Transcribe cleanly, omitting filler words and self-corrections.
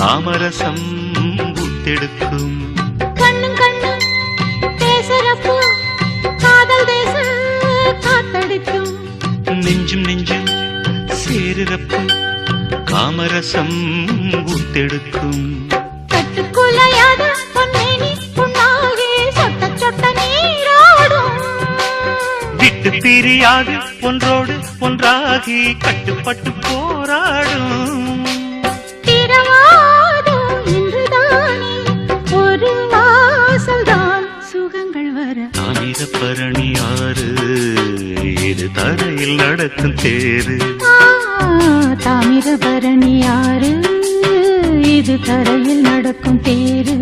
காமரசம் ஊத்தெடுக்கும். கண்ணும் கண்ணும் பேசுறப்போ காதல் தேச காத்தடிக்கும். நெஞ்சும் நெஞ்சும் சேருறப்போ காமரசம் ஊத்தெடுக்கும். கட்டுக்குலையாத பொன்னேனி புண்ணாகி சொட்ட சொட்ட நீராடும். விட்டு பிரியாது ஒன்றோடு ஒன்றாகி கட்டுப்பட்டு போராடும். திரவாதும் இன்றுதானே ஒரு வாசல்தான் சுகங்கள் வர. தாமிரபரணி ஆறு இது தரையில் நடக்கும் தேரு. தாமிரபரணி ஆறு இது தரையில் நடக்கும் தேரு.